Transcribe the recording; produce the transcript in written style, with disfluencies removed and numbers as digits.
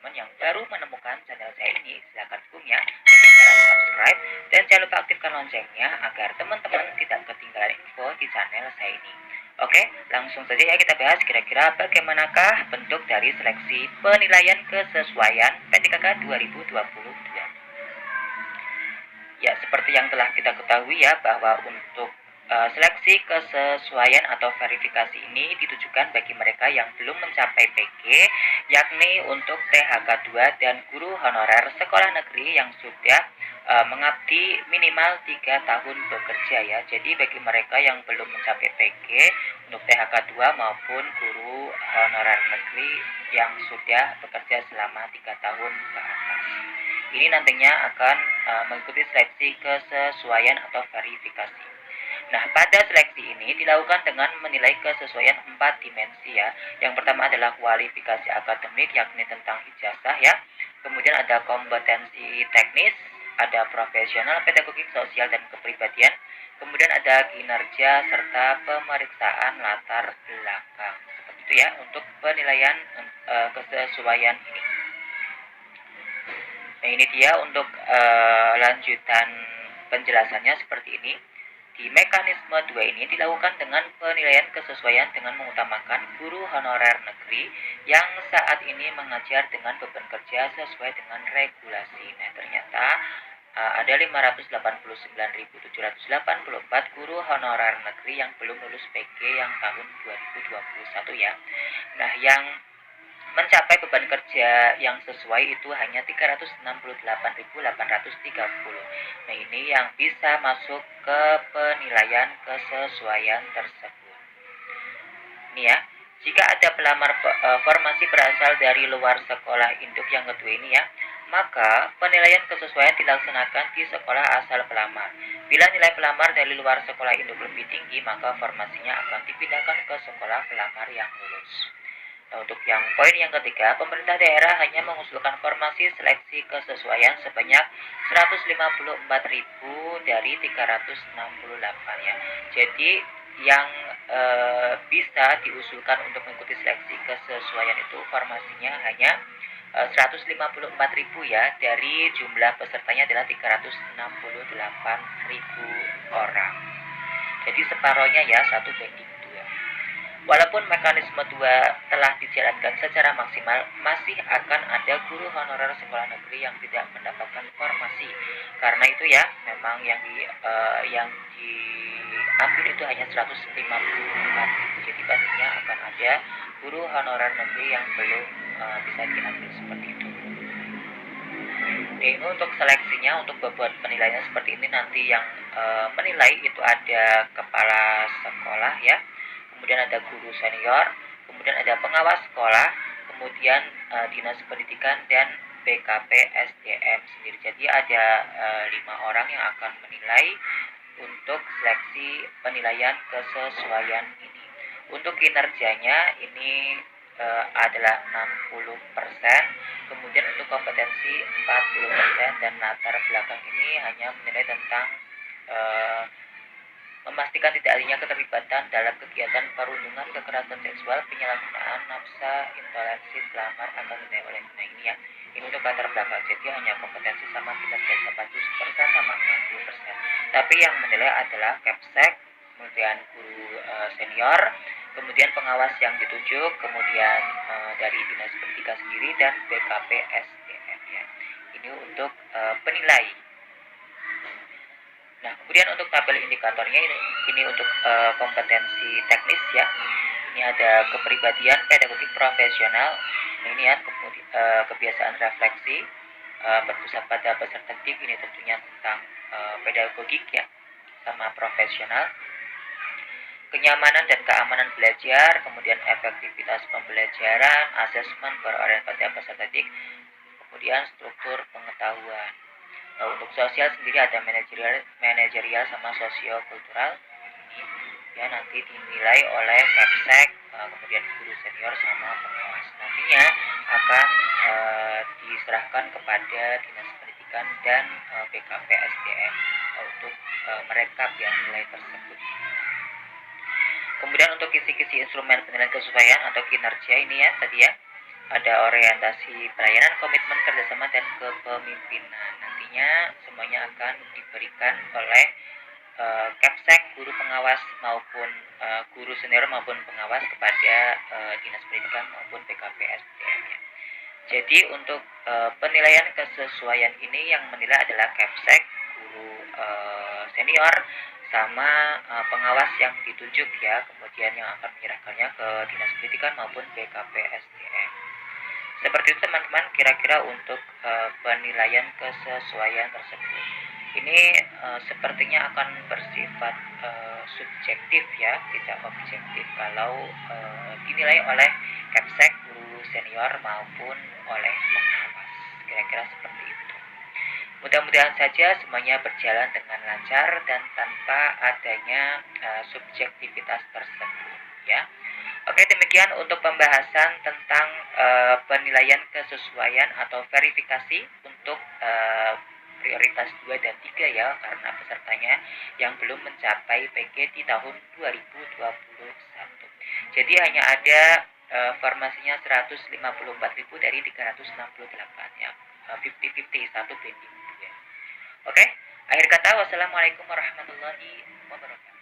teman-teman yang baru menemukan channel saya ini, silahkan dukungnya dengan cara subscribe dan jangan lupa aktifkan loncengnya agar teman-teman tidak ketinggalan info di channel saya ini. Oke, langsung saja ya kita bahas kira-kira bagaimanakah bentuk dari seleksi penilaian kesesuaian PTKK 2022. Ya, seperti yang telah kita ketahui ya, bahwa untuk seleksi kesesuaian atau verifikasi ini ditujukan bagi mereka yang belum mencapai PG, yakni untuk THK 2 dan guru honorer sekolah negeri yang sudah mengabdi minimal 3 tahun bekerja ya. Jadi bagi mereka yang belum mencapai PG untuk THK 2 maupun guru honorer negeri yang sudah bekerja selama 3 tahun ke atas, ini nantinya akan mengikuti seleksi kesesuaian atau verifikasi. Nah, pada seleksi ini dilakukan dengan menilai kesesuaian 4 dimensi ya. Yang pertama adalah kualifikasi akademik, yakni tentang ijazah ya. Kemudian ada kompetensi teknis, ada profesional, pedagogik, sosial, dan kepribadian. Kemudian ada kinerja serta pemeriksaan latar belakang. Seperti itu ya untuk penilaian kesesuaian ini. Nah, ini dia untuk lanjutan penjelasannya seperti ini. Di mekanisme 2 ini dilakukan dengan penilaian kesesuaian dengan mengutamakan guru honorer negeri yang saat ini mengajar dengan beban kerja sesuai dengan regulasi. Nah, ternyata ada 589.784 guru honorer negeri yang belum lulus PG yang tahun 2021 ya. Nah, yang mencapai beban kerja yang sesuai itu hanya 368.830. Nah, ini yang bisa masuk ke penilaian kesesuaian tersebut. Ini ya, jika ada pelamar formasi berasal dari luar sekolah induk yang kedua ini ya, maka penilaian kesesuaian dilaksanakan di sekolah asal pelamar. Bila nilai pelamar dari luar sekolah induk lebih tinggi, maka formasinya akan dipindahkan ke sekolah pelamar yang lulus. Nah, untuk yang poin yang ketiga, pemerintah daerah hanya mengusulkan formasi seleksi kesesuaian sebanyak 154.000 dari 368 ya. Jadi yang bisa diusulkan untuk mengikuti seleksi kesesuaian itu formasinya hanya 154.000 ya, dari jumlah pesertanya adalah 368.000 orang. Jadi separohnya ya 1/2. Walaupun mekanisme 2 telah dijalankan secara maksimal, masih akan ada guru honorer sekolah negeri yang tidak mendapatkan formasi. Karena itu ya, memang yang diambil itu hanya 154.000. Jadi pastinya akan ada guru honorer negeri yang belum bisa diambil seperti itu. Ini untuk seleksinya, untuk beban penilaiannya seperti ini. Nanti yang menilai itu ada kepala sekolah ya, kemudian ada guru senior, kemudian ada pengawas sekolah, kemudian dinas pendidikan dan BKP SDM sendiri. Jadi ada 5 orang yang akan menilai untuk seleksi penilaian kesesuaian ini. Untuk kinerjanya ini adalah 60%, kemudian untuk kompetensi 40%, dan latar belakang ini hanya menilai tentang memastikan tidak adanya keterlibatan dalam kegiatan perundungan, kekerasan seksual, penyalahgunaan nafsa, intoleransi, pelamar atau dinilai oleh. Nah, ini ya, ini untuk latar belakang. Jadi hanya kompetensi sama kinerja 40% sama 60%. Tapi yang menilai adalah Kepsek, kemudian guru senior, kemudian pengawas yang ditunjuk, kemudian dari dinas pendidikan sendiri dan BKP SDM ya. Ini untuk penilai. Nah, kemudian untuk tabel indikatornya ini untuk kompetensi teknis ya. Ini ada kepribadian, pedagogik profesional. Nah, ini ya, kebiasaan refleksi, berpusat pada peserta didik. Ini tentunya tentang pedagogik ya, sama profesional. Kenyamanan dan keamanan belajar, kemudian efektivitas pembelajaran, asesmen berorientasi pada peserta didik, kemudian struktur pengetahuan. Nah, untuk sosial sendiri ada manajerial sama sosiokultural. Ini ya nanti dinilai oleh Kepsek, kemudian guru senior sama pengawas. Nantinya akan diserahkan kepada dinas pendidikan dan BKP SDM untuk merekap yang nilai tersebut. Kemudian untuk kisi-kisi instrumen penilaian kesesuaian atau kinerja ini ya tadi ya, ada orientasi pelayanan, komitmen kerjasama dan kepemimpinan. Nantinya semuanya akan diberikan oleh Kepsek, guru pengawas maupun guru senior maupun pengawas kepada Dinas Pendidikan maupun BKPSDM-nya. Jadi untuk penilaian kesesuaian ini yang menilai adalah Kepsek, guru senior, sama pengawas yang ditunjuk ya, kemudian yang akan menyerahkannya ke Dinas Pendidikan maupun BKPSDM. Seperti itu teman-teman, kira-kira untuk penilaian kesesuaian tersebut. Ini sepertinya akan bersifat subjektif ya, tidak objektif kalau dinilai oleh Kepsek, guru senior maupun oleh pengawas. Kira-kira seperti itu. Mudah-mudahan saja semuanya berjalan dengan lancar dan tanpa adanya subjektivitas tersebut ya. Oke, demikian untuk pembahasan tentang penilaian kesesuaian atau verifikasi untuk prioritas 2 dan 3 ya, karena pesertanya yang belum mencapai PG di tahun 2021. Jadi hanya ada formasinya 154.000 dari 368 ya. 50-50, satu banding 2. Oke, akhir kata wassalamualaikum warahmatullahi wabarakatuh.